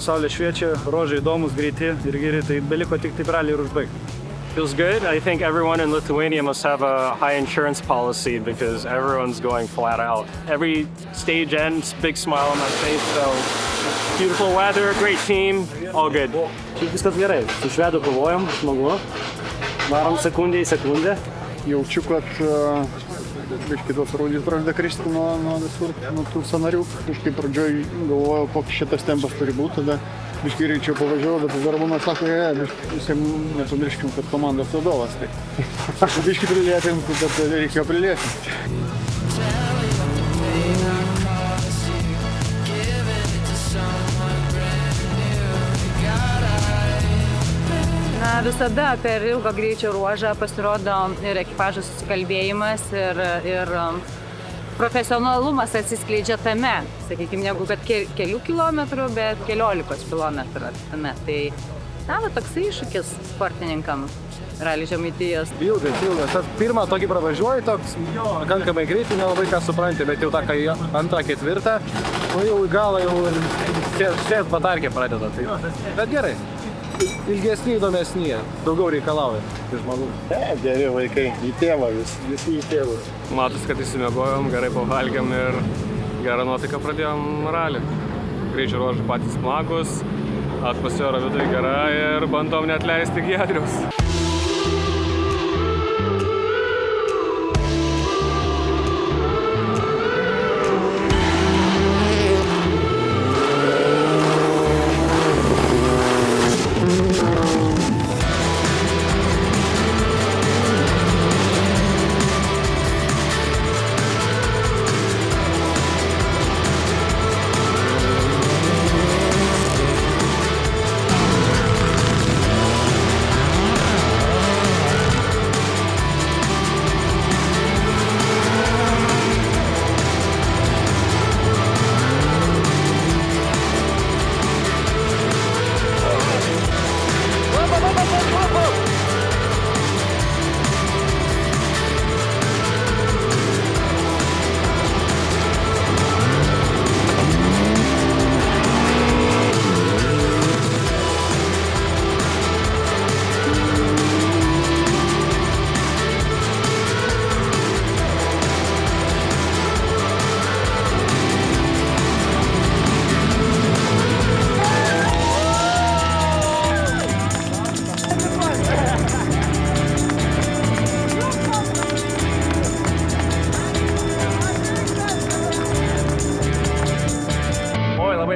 saulė šviečia, rožiai įdomus, greiti ir geri, tai beliko tik taip ralį ir užbaigti. Feels good. I think everyone in Lithuania must have a high insurance policy because everyone's going flat out. Every stage ends, big smile on my face, so beautiful weather, great team, all good. Šiaip viskas gerai, su švedu kovojom, smagu, varom sekundė į sekundę. Jaučiu, kad kitos rodys pradeda kristi nuo visur, nuo tų scenarių. Kažkaip pradžioj galvojau, koks šitas tempas turi būti, tada biškai greičiau pavažiavau, bet tada Ramūnas sako, visiem nepamirškim, kad komandos vadovas. Tai biškai prilėtim, kad reikėjo prilėti. Na, visada per ilgo greičio ruožą pasirodo ir ekipažo susikalbėjimas ir profesionalumas atsiskleidžia tame, sakykime, negu kad kelių kilometrų, bet 15 kilometrų tame. Tai, na, va, toksai iššūkis sportininkam Rally Žemaitijos. Ilgas. Aš pirmą tokį pravažiuoju, toks pakankamai greitai, nelabai ką supranti, bet jau tą, kai antrą, ketvirtą, o jau į galą jau sės batarkė pradeda. Tai, bet gerai. Ilgesni, įdomesni, daugiau reikalauja iš žmonių. Geri vaikai, į tėvą visi į tėvą. Matos, kad įsimiegojom, gerai pavalgėm ir gerą nuotaiką pradėjom ralį. Greičio ruožai patys smagus, atmosfera viduje gera ir bandom neatleisti Giedriaus.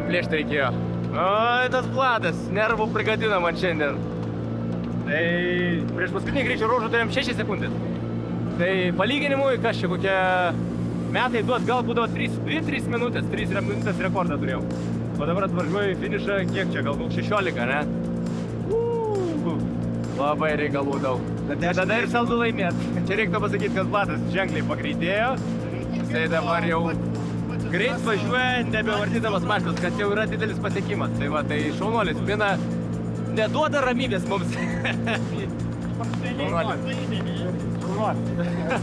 Plėšti reikėjo. Oi, tas Vladas, nervų prigadino man šiandien. Tai prieš paskutinį greičio ruožą turėjom 6 sekundės. Tai palyginimui, kas čia kokie metai duos, gal būdavo 3 minutės, 3 minutės rekordą turėjau. O dabar atvažiuoju į finišą, kiek čia, galbūt 16, ne? Labai reikalų daug. Tada ir saldu laimėt. Čia reiktų pasakyti, kad Vladas ženkliai pagreitėjo. Tai dabar jau greit važiuoja, nebevartydamas mašinos, kas jau yra didelis pasiekimas. Tai va, tai šaunuolis, Mina neduoda ramybės mums.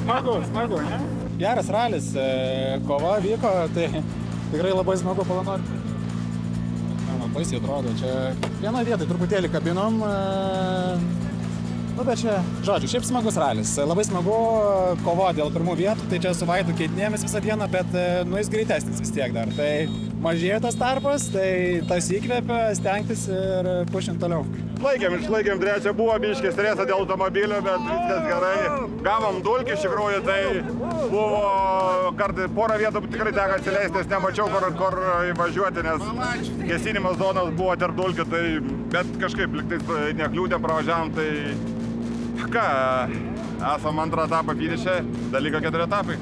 Smagu, ne? Geras ralis, kova vyko, tai tikrai labai smagu planuoti. Baisiai atrodo, čia vienoje vietoje truputėlį kabinom. Nu, bet čia, žodžiu, šiaip smagus ralis. Labai smagu kovoti dėl pirmų vietų, tai čia su Vaidu keidinėjomės visą dieną, bet jis greitesnis vis tiek dar. Tai mažėjo tas tarpas, tai tas įkvėpia stengtis ir pušint toliau. Išlaikėm trečią, buvo biškis stresą dėl automobilio, bet viskas gerai. Gavom dulkį, iš tikrųjų, tai buvo kartais porą vietų tikrai teko atsileisti, nes nemačiau, kur įvažiuoti, nes gesinimas zonas buvo tarp dulkių, tai bet kažkaip liktais nekliūtėm, pravažiavom, tai ką, esam antrą etapą finiše, dalyko 4 etapai.